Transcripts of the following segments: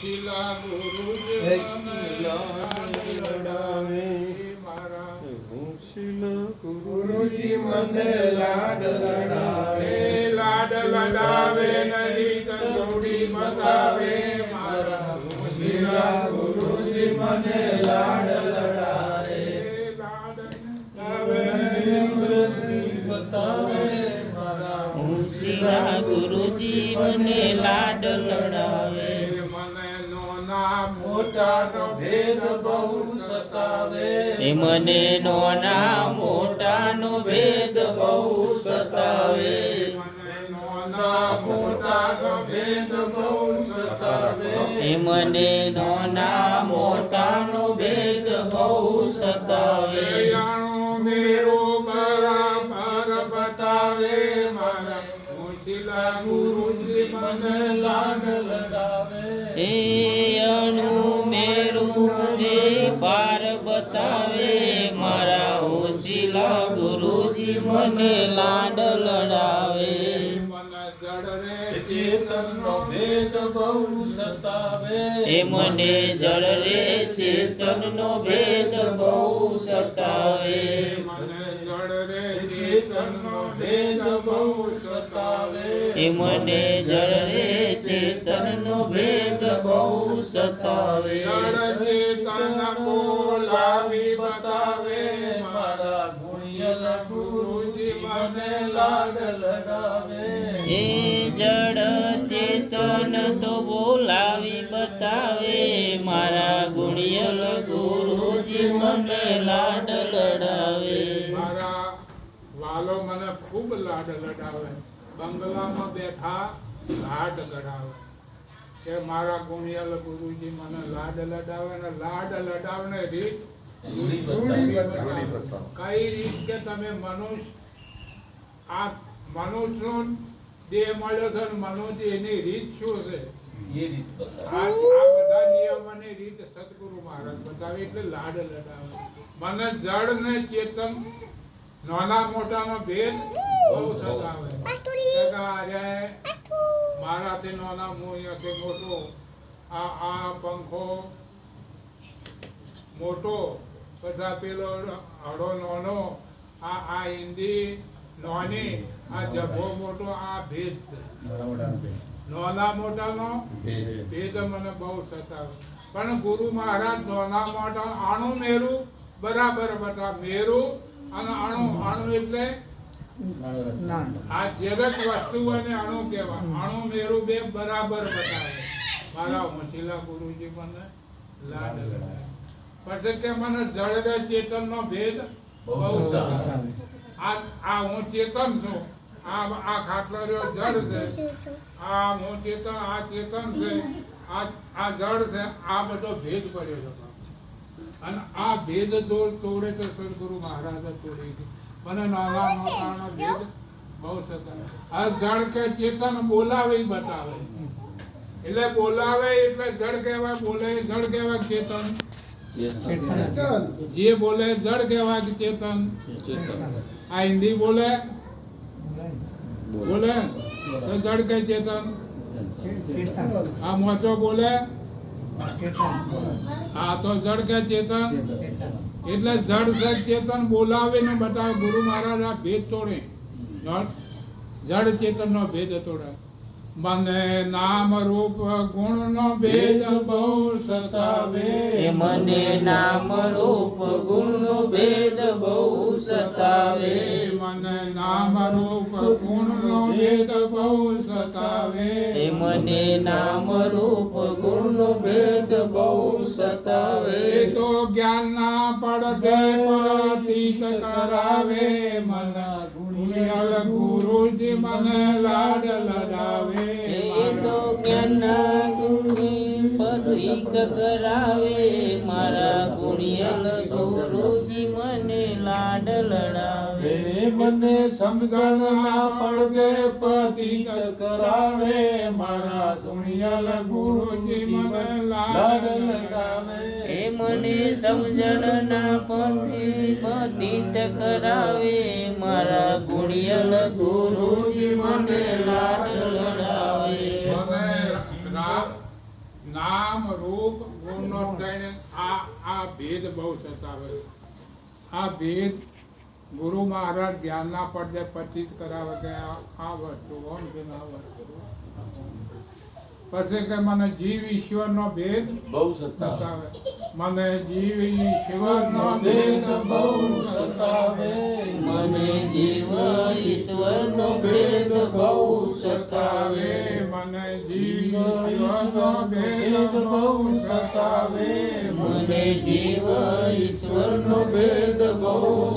શિલા ગુરુજી મને લડાવે મારા શિલા ગુરુજી મને લાડ લડાવે લાડ લડાવે નરી કંદોડી બતાવે મારા શિલા ગુરુજી મને લાડ લડાવે લાડ લડાવે બતાવે મારા શિલા ગુરુજી મને લાડ લડાવે મને નોના મોટાનો ભેદ બહુ સતાવે મને નોના મોટાનો ભેદ બહુ સતાવે મને નોના મોટાનો ભેદ બહુ સતાવે મને નોના મોટાનો ભેદ બહુ સતાવે જાણો મેરો બરાબર બતાવે મારા શિલા ગુરુજી મને લાડ લડાવે એ અણુ મેરું દે પાર બતાવે મારા ઓશિલા ગુરુજી મને લાડ લડાવે મને જડ રે ચેતનનો ભેદ બહુ સતાવે મને જળ રે ચેતનનો ભેદ બહુ સતાવે મને જડ રે ચેતનનો ભેદ બહુ સતાવે મને જળ રે ચેતનનો ભેદ બહુ સતાવે જડ ચેતન બોલાવી બતાવે મારા ગુણિયલ ગુરુજી મને લાડ લડાવે એ જડ ચેતન તો બોલાવી બતાવે મારા ગુણિયલ ગુરુજી મને લાડ લડાવે મારા વાલો મને ખૂબ લાડ લડાવે બંગલામાં બેઠા લાડ લડાવે કે મારા ગુણિયલ ગુરુજી મને લાડ લડાવે ને લાડ લડાવને રીત કઈ રીત કે તમે મનુષ્ય આ મનુષ્યનો દેહ મળ્યો છે ને મનુષ્ય એની રીત શું છે આ બધા નિયમોની રીત સદગુરુ મહારાજ બતાવે એટલે લાડ લડાવે મને જડ ને ચેતન નાના મોટાનો ભેદ બહુ સતાવે મારાથી નાના હું અહીંયાથી મોટો આ પંખો મોટો બધા પેલો હળો નાનો આ હિન્દી નાની આ જભો મોટો આ ભેદ છે નાના મોટાનો ભેદ મને બહુ સતાવે પણ ગુરુ મહારાજ નાના મોટા આણું મેરું બરાબર બતા મેરું અને અણુ એટલે આ જરાક વસ્તુ અને અણુ કહેવા અણુ મેરું બે બરાબર બતાવે મારા મસીલા ગુરુજી મને લાડ લડાવે પછી કે મને જડ ચેતન નો ભેદ બહુ સતાવે આ હું ચેતન છું આ ખાટલો રહ્યો જડ છે આ હું ચેતન આ ચેતન છે આ જડ છે આ બધો ભેદ પડ્યો છે અને આ ભેદ તોડે તો સદગુરુ મહારાજે તોડી હતી મને નાના મોટાનો ભેદ બહુ સતાવે આ જડ કે ચેતન બોલાવે બતાવે એટલે બોલાવે એટલે જડ કહેવાય બોલે જડ કહેવાય ચેતન જે બોલે જડ કહેવાય ચેતન આ હિન્દી બોલે બોલે તો જડ કે ચેતન આ મોચો બોલે હા તો જડ કે ચેતન એટલે જડ છે ચેતન બોલાવીને બતાવે ગુરુ મહારાજ આ ભેદ તોડે જડ ચેતન નો ભેદ તોડે મને નામ રૂપ ગુણ નો ભેદ બહુ સતાવે મને નામ રૂપ ગુણ નો ભેદ બહુ સતાવે મને નામ રૂપ ગુણ નો ભેદ બહુ સતાવે મને નામ રૂપ ગુણ નો ભેદ બહુ સતાવે તો જ્ઞાન ના પડતે પ્રતીત કરાવે મને ગુણિયલ ગુરુજી મને લાડ લડાવે એ તો જ્ઞાનના ગુણી પ્રતીક કરાવે મારા ગુણિયલ ગુરુજી મને લાડ લડાવે મને સમજણ ના પડતે પ્રતીત કરાવે મારા ગુણિયલ ગુરુજી મને લાડ લડાવે મને સમજણ ના પતિત કરાવે મારા ગુણિયલ ગુરુજી મને લાડ લડાવે નામ રૂપ ગુણનો થઈને આ ભેદ બહુ સતાવે. આ ભેદ ગુરુ મહારાજ ધ્યાનના પડદે પચિત કરાવે કે આ વસ્તુ ઓમ છે ને આ વસ્તુ. પછી કે મને જીવ ઈશ્વરનો ભેદ બહુ સતાવે. મને જીવ ઈશ્વરનો ભેદ બહુ સતાવે. મને જીવ ઈશ્વરનો ભેદ બહુ સતાવે. મને જીવ ઈશ્વરનો ભેદ બહુ સતાવે. મને જીવ ઈશ્વરનો ભેદ બહુ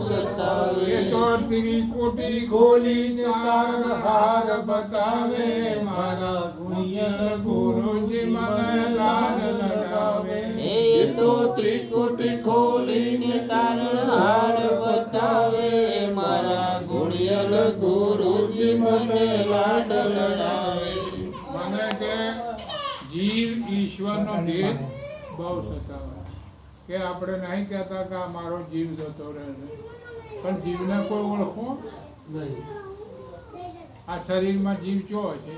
સતાવે. એ તો ત્રિકોટી ખોલીને તાર હાર બતાવે. મારા ગુણિયન ગુરુજી મને લાડ લડાવે. એ તો ત્રિકુટી ખોલીને તારણ હાર બતાવે. મારા ગુણિયલ ગુરુજી મને લાડ લડાવે. મને કે જીવ ઈશ્વરનો ભેદ બહુ સતાવે. કે આપણે નહીં કહેતા કે આ મારો જીવ જતો રહે છે, પણ જીવને કોઈ ઓળખો નહીં. આ શરીરમાં જીવ કયો છે?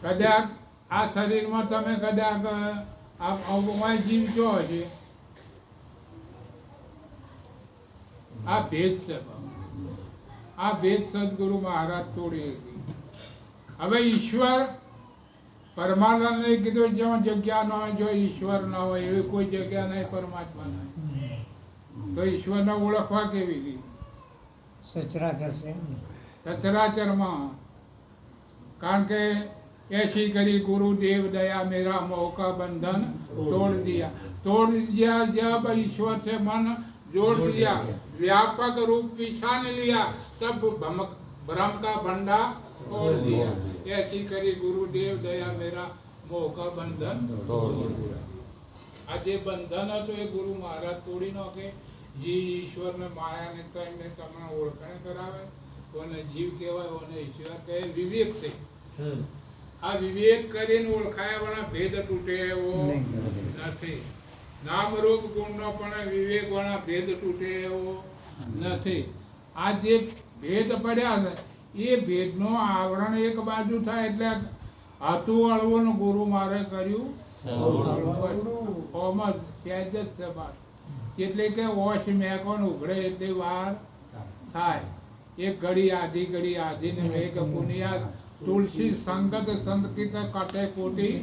કદાચ આ શરીરમાં તમે કદાચ આ જીવ કયો છે? આ ભેદ છે. આ ભેદ સદગુરુ મહારાજ તોડી હતી. હવે ઈશ્વર પરમાનંદને કીધું જ્યાં જગ્યા ન હોય, જો ઈશ્વર ન હોય એવી કોઈ જગ્યા નહીં, પરમાત્મા નહીં. તો ઈશ્વરને ઓળખવા કેવી રીતે? સચરાચર છે. સચરાચરમાં. કારણ કે ऐसी करी गुरुदेव दया मेरा मोह का बंधन तोड़ दिया जब ईश्वर से मन जोड़ दिया, व्यापक रूप पहचान लिया, तब भ्रम का भंडा तोड़ दिया. ऐसी કરી ગુરુદેવ દયા મેરા મોહ કા બંધન તોડ દિયા. આ જે બંધન હતું એ ગુરુ મહારાજ તોડી નાખે. જે ઈશ્વરને માયાને કરીને તમને ઓળખાણ કરાવે. કોને જીવ કહેવાય, કોને ઈશ્વર કહે. વિવેક છે. આ વિવેક કરીને ઓળખાયા વાળા ભેદ તૂટે એવો નથી. નામ રૂપ ગુણનો પણ વિવેક વાળા ભેદ તૂટે એવો નથી. આ જે ભેદ પડ્યા ને એ ભેદનો આવરણ એક બાજુ થાય એટલે હતું અળવું ગુરુ મારે કર્યું ઓમ જ સહેજ જ છે બાત. એટલે કે ઓશ મેકોન ઉઘડે એટલી વાર થાય. એક ઘડી આધી ને મેઘ પુનિયા તુલસી સંગત સંતકિત કટે કોટી.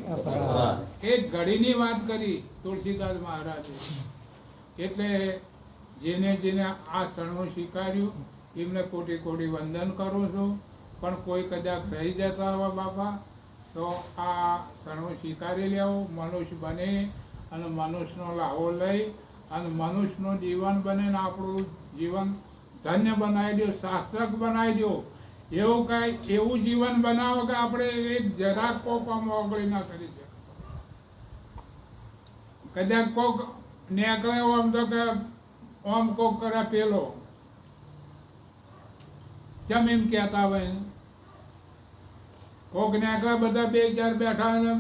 એક ઘડીની વાત કરી તુલસીદાસ મહારાજે. એટલે જેને જેને આ શરણું સ્વીકાર્યું એમને કોટી કોટી વંદન કરું છું. પણ કોઈ કદાચ રહી જતા હોય બાપા તો આ શરણું સ્વીકારી લેવું. મનુષ્ય બને અને મનુષ્યનો લાવો લઈ અને મનુષ્યનું જીવન બને ને આપણું જીવન ધન્ય બનાવી દો, શાસ્ત્રક બનાવી દો. એવું કાંઈ એવું જીવન બનાવો કે આપણે એક જરાક કોક આમ ઓગળી ના કરી શકે. કદાચ કોક નીકળે આમ તો કે આમ કોક કરે પેલો કેમ એમ કહેતા હોય. કોક નીકળે બધા બે ચાર બેઠા ને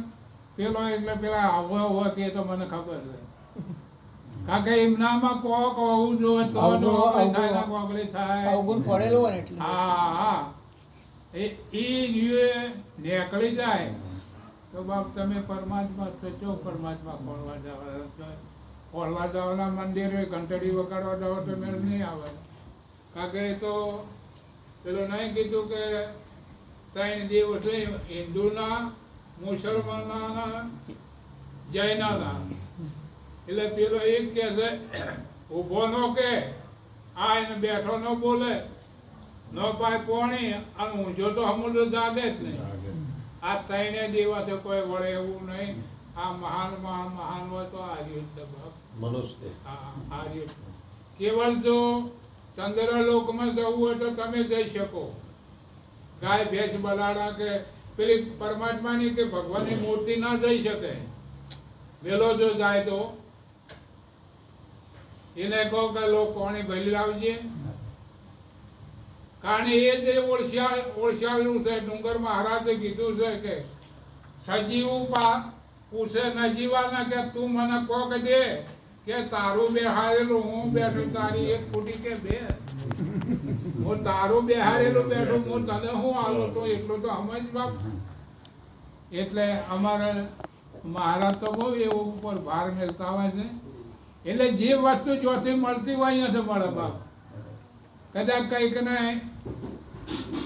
પેલો એટલે પેલા આવવા કે તો મને ખબર છે. કારણ કે એમનામાં કોક હોવું જોઈએ તો ઓગળી થાય. અવગુણ પડેલો હોય ને એટલે. હા એ નીકળી જાય તો બાપ તમે પરમાત્મા સચો પરમાત્મા ખોલવા જવાના મંદિરે ઘંટડી વગાડવા જાવ તો મેળ નહીં આવે. કારણ કે એ તો પેલું નહીં કીધું કે ત્રણ દેવ છે હિન્દુના, મુસલમાનના, જૈનના. એટલે પેલો એક કે છે ઊભો નો કે આ એને બેઠો ન બોલે, ન પાય પોણી અને ઊંઝો તો હમુલો જાગે જ નહીં. આ ત્રણે દેવા છે કોઈ વળે એવું નહીં. આ મહાન હોય તો આર્ય છે બાપ. મનુષ્ય. આર્ય કેવળ જો ચંદ્રલોકમાં જવું હોય તો તમે જઈ શકો. ગાય ભેંસ બલાડા કે પેલી પરમાત્માની કે ભગવાનની મૂર્તિ ના જઈ શકે. વેલો જો જાય તો એને કહો કે લો પાણી ભરી લાવજે. કારણ એ જે ઓળખ્યાલું છે. ડુંગર મહારાજે કીધું છે કે સજીવું પૂછે નજીવાના કે તું મને કોક દે કે તારું બેહારેલું હું બેઠું તારી એક ફૂટી કે બે. હું તારું બેહારેલું બેઠું હું તને હું આલો તો એટલું તો સમજ બાપ. એટલે અમારે મહારાજ તો બહુ એવું ઉપર ભાર મેળતા હોય છે. એટલે જે વસ્તુ જોથી મળતી હોય અહીંયાથી મળે બાપ. કદાચ કંઈક ને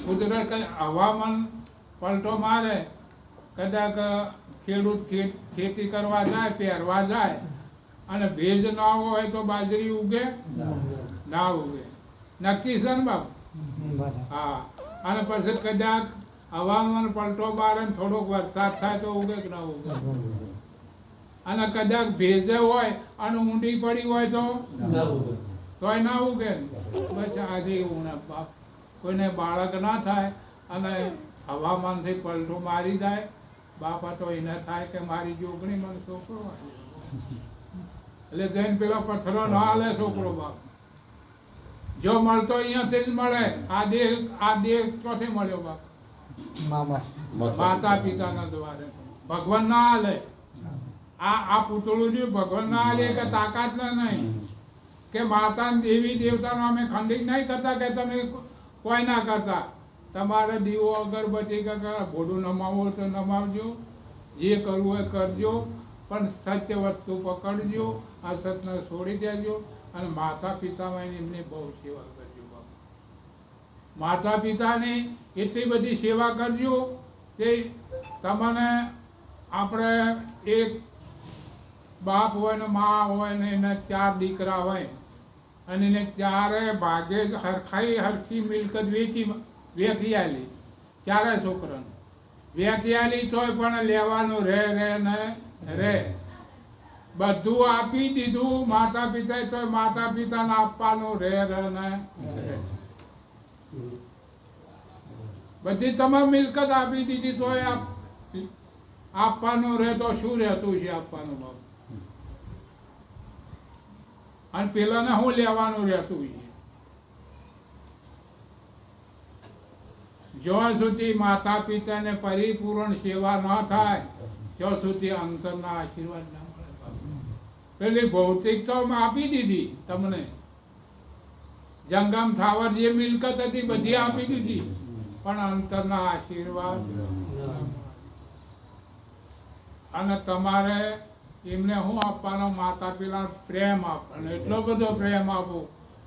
કુદરત કંઈ હવામાન પલટો મારે, કદાચ ખેડૂત ખેતી કરવા જાય, પહેરવા જાય અને ભેજ ના હોય તો બાજરી ઉગે ના ઉગે, નક્કી છે ને બાપ. હા, અને પછી કદાચ હવામાન પલટો મારે ને થોડોક વરસાદ થાય તો ઉગે કે ના ઉગે. અને કદાચ ભેજ હોય અને ઊંડી પડી હોય તોય ના ઉગે. બસ આજે એવું ને બાપ. કોઈને બાળક ના થાય અને હવામાનથી પલટો મારી જાય બાપા, તો એને થાય કે મારી જોગણી મને છોકરો આવ્યો. એટલે જઈને પેલો પથ્થરો ના હાલે છોકરો બાપ. જો મળતો અહીંયાથી જ મળે. આ દેહ ક્યાંથી મળ્યો બાપ? માતા પિતાના દ્વારે. ભગવાન ના હાલે. આ પૂતળું રહ્યું ભગવાન ના હાલે કે તાકાત ના નહીં કે માતા દેવી દેવતાનો અમે ખંડિત નહીં કરતા કે તમે કોઈ ના કરતા. તમારે દીવો અગરબત્તી ભોડું નમાવો તો નમાવજો, જે કરવું હોય કરજો, પણ સત્ય વસ્તુ પકડજો, આ સત્યને છોડી દેજો. અને માતા પિતામાં એમની બહુ સેવા કરજો બાપ. માતા પિતાની એટલી બધી સેવા કરજો કે તમને આપણે એક બાપ હોય ને મા હોય ને એના 4 દીકરા હોય અને એને ચારે ભાગે હરખી મિલકત વેચી આલી. 4 છોકરાને વેચી આલી તોય પણ લેવાનું રે ને રે. બધું આપી દીધું માતા પિતાએ તોય માતા પિતાને આપવાનું રે ને રે. બધી તમામ મિલકત આપી દીધી તોય આપવાનું રહે તો શું રહેતું છે આપવાનું બાપ? અને પેલાને શું લેવાનું રહેતું છે? જ્યાં સુધી માતા પિતાને પરિપૂર્ણ સેવા ન થાય ત્યાં સુધી અંતરના આશીર્વાદ ના મળે બાપ. પેલી ભૌતિક તો આપી દીધી તમને, જંગમ થાવર જે મિલકત હતી બધી આપી દીધી, પણ અંતરના આશીર્વાદ. અને તમારે એમને શું આપવાનો? માતા પિતા પ્રેમ આપવાનો. એટલો બધો પ્રેમ આપો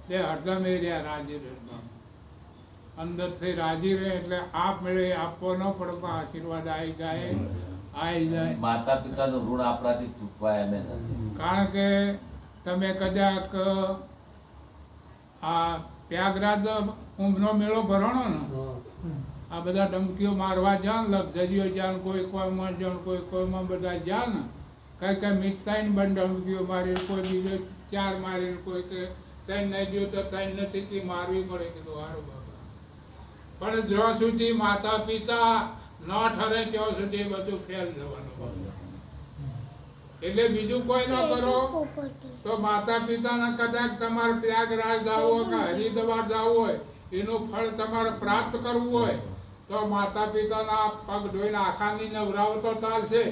કે હરદમ એ રહ્યા રાજી રહે, અંદરથી રાજી રહે. એટલે આપ મેળે આપવો ન પડે પણ આશીર્વાદ આવી જાય. માતા પિતાનું ઋણ આપણાથી ચૂકવાય એમ નથી. કારણ કે તમે કદાચ આ પ્રયાગરાજ કુંભનો મેળો ભરણો ને, આ બધા ધમકીઓ મારવા જા ને, લક્ઝરીઓ જા ને, કોઈમાં જા ને, કોઈમાં બધા જા ને, કઈ મિતતાઈને બંધ ધમકીઓ મારી, કોઈ બીજો 4 મારી, કોઈ કે 3 નહીં દો તો 3 નથી કે મારવી પડે. કીધું હારું બાબા. પણ જ્યાં સુધી માતા પિતા ન ઠરે ત્યાં સુધી બધું ફેલ જવાનું. એટલે બીજું કોઈ ન કરો તો માતા પિતાના કદાચ તમારે પ્રયાગરાજ જવું હોય કે હરિદ્વાર જવું હોય, એનું ફળ તમારે પ્રાપ્ત કરવું હોય તો માતા પિતાના પગ ધોઈને આખાની નવરાવો તો ચાલશે,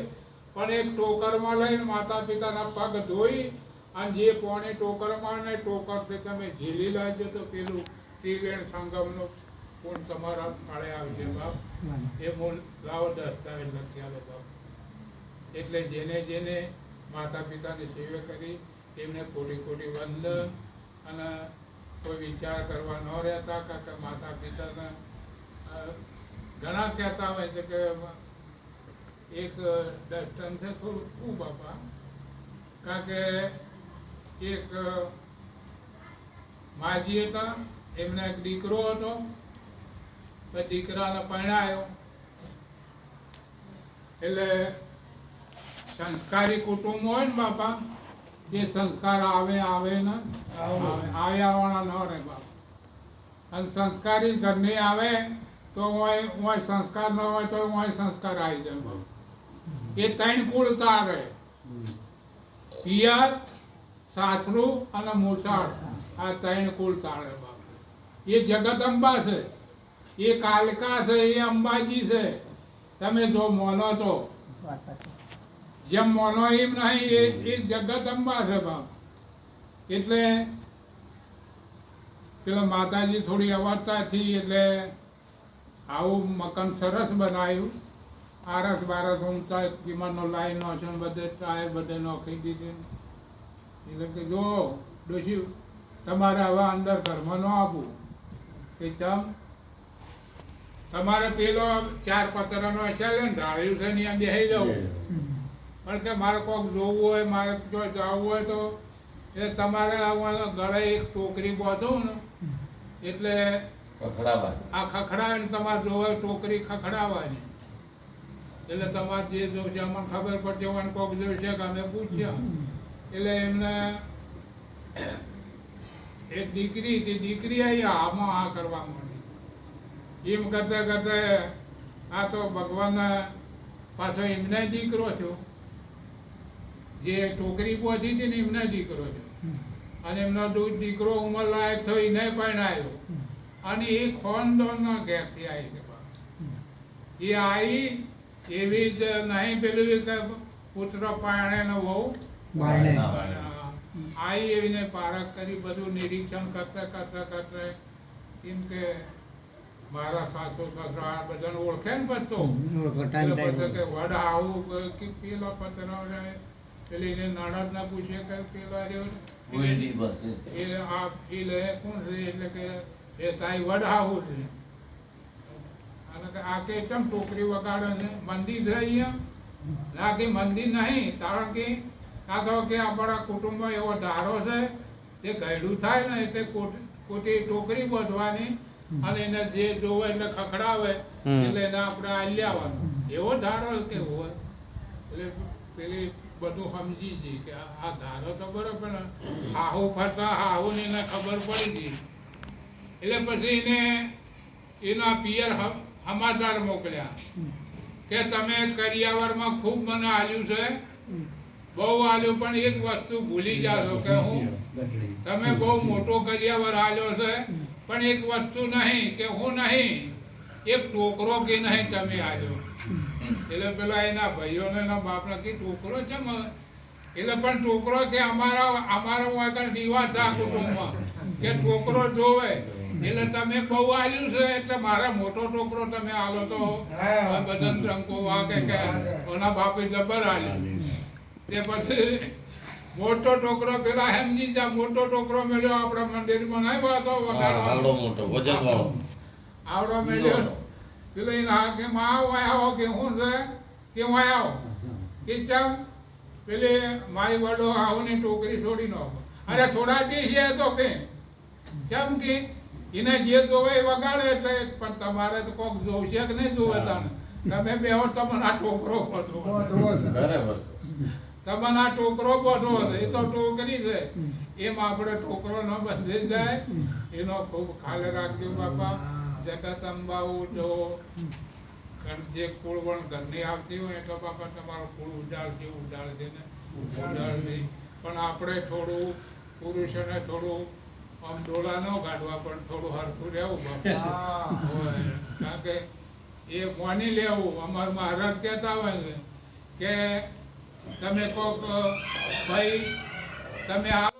પણ એક ટોકરમાં લઈને માતા પિતાના પગ ધોઈ અને જે પોણી ટોકરમાં ને ટોકરથી તમે ઝીલી લાવજો તો પેલું ત્રિવેણ સંગમનું પૂર્ણ તમારા ફાળે આવશે બાપ. એ મૂળ લાવો દસ્તાવેજ લખી આલો બાપ. એટલે જેને માતા પિતાની સેવા કરી એમને કોટી વંદન. અને કોઈ વિચાર કરવા ન રહેતા કે માતા પિતાને ઘણા કહેતા હોય છે કે એક દર્શન છે થોડું શું બાપા, કારણ કે એક માજી હતા, એમને એક દીકરો હતો, દીકરાને પરણાયો. એટલે સંસ્કારી કુટુંબ હોય ને બાપા, જે સંસ્કાર આવે ને આવ્યાવાળા ન રહે બાપ. અને સંસ્કારી ઘરની આવે તો હોય સંસ્કાર ન હોય તો હોય સંસ્કાર આવી જાય બાપ. એ 3 કુળ તારે, પિયર, સાસરું અને મોસાળ, આ 3 કુળ તારે બાપ. એ જગદંબા છે, એ કાલકા છે, એ અંબાજી છે. તમે જો મોનો તો જેમ મોનો એમ નહીં, એ જગદંબા છે બાપ. એટલે પેલા માતાજી થોડી અવસ્થા થઈ એટલે આવું મકાન સરસ બનાવ્યું. આરસ બારસ ઊંચા કિંમતનો લાઈનો છે ને બધે ટાયર બધે નોખી દીધી. એટલે કે જો ડોશી તમારે હવે અંદર ઘરમાં ન આપવું કે ચમ તમારે પેલો 4 પતરાનો હશે ને ઢાળ્યું છે ને ત્યાં બેસી જવું. પણ કે મારે કોઈક જોવું હોય, મારે જો જવું હોય તો એ તમારે ગળે એક ટોકરી બાંધું ને એટલે ખખડાવા આ ખખડાવે ને તમારે જોવે ટોકરી ખખડાવવાની. એટલે તમારે જે જોશે અમને ખબર પડશે હોય કોક જોશે કે અમે પૂછ્યા. એટલે એમને એક દીકરી હતી, દીકરી આવી આમાં આ કરવા માંડી. એમ કરતા કરતા આ તો ભગવાન પાછો એમને દીકરો થયો, જે ટોકરી પહોંચી હતી ને એમને દીકરો થયો. અને એમનો દીકરો ઉંમર લાયક થયો, એને પણ આવ્યો. અને એ ખાનદાનના ઘેરથી આવી છે. એ આવી એવી જ નહીં પેલું કે પુત્ર પાણે ને વહુ આવી એવીને પારખ કરી. બધું નિરીક્ષણ કરતા કરતા કરતા એમ કે મારા સાસુ સસરા આ બધાને ઓળખે ને બધો પછી કે વડ આવું કે પેલો પતરો પેલી એને નણદ ના પૂછે કે પેલો ગોયડી બસ એ આ એ લે કોણ છે એટલે કે એ તાઈ વડ આવું છે. અને કે આ કે ચમ ટોકરી વગાડે છે મંદિર છે અહીંયા ના કે મંદિર નહીં કારણ કે આ તો કે આપણા કુટુંબમાં એવો ધારો છે જે ગયડું થાય ને એટલે કોટી ટોકરી બાંધવાની અને એને જે જોવે એટલે ખખડાવે એટલે એને આપણે આલી આવવાનું. એવો ધારો કે હોય એટલે પેલી બધું સમજી ગઈ કે આ ધારો તો બરોબર ને હાહુ ફરતા હાહુ ને એને ખબર પડી ગઈ. એટલે પછી એને એના પિયર સમાચાર મોકલ્યા કે તમે કરિયાવરમાં ખૂબ મને આલ્યું છે, બહુ આલ્યું, પણ એક વસ્તુ ભૂલી જાશો કે હું તમે બહુ મોટો કરિયાવર આલ્યો છે પણ એક વસ્તુ નહીં કે હું નહીં, એક ટોકરો કે નહીં તમે આલ્યો. એટલે પેલા એના ભાઈઓને એના બાપને કે ટોકરો છે એટલે પણ ટોકરો કે અમારા આગળ રિવાજ છે આ કુટુંબમાં કે ટોકરો જોવે. એટલે તમે બહુ આલ્યું છે એટલે મારા મોટો ટોકરો તમે આલો તો બદન રંકો વાગે કે ઓના બાપે જબર આલ્યું. તે પછી મોટો ટોકરો પેલા સમજી જા મોટો ટોકરો મેળ્યો આપણા મંદિરમાં નહીં વાતો આવડો મોટો વજન વાળો આવડો મેળ્યો. પેલો એના કે માં વાયો કે હું છે કે વાયો કે ચમ પેલી મારી વડો આવની ટોકરી છોડી નો. અરે છોડાતી છે તો કે કેમ કે એને જે જોવે એ વગાડે એટલે પણ તમારે તો કોક જોશે કે નહીં જોવે તમે બેહો તમને આ ટોકરો બધો બરાબર તમને આ ટોકરો બધો એ તો ટોકરી છે એમ આપણે ટોકરો ન બંધી જાય એનો ખૂબ ખ્યાલ રાખજો બાપા. જગત અંબાઉ જો જે કુળ પણ ઘરની આવતી હોય તો બાપા તમારો કુળ ઉજાડજે ને ઉજાડજે. પણ આપણે થોડું પુરુષોને થોડું આમ ડોળા ન કાઢવા પણ થોડું હરખું રહેવું બાપા. કારણ કે એ માની લેવું. અમારા મહારાજ કહેતા હોય છે કે તમે કોક ભાઈ તમે આ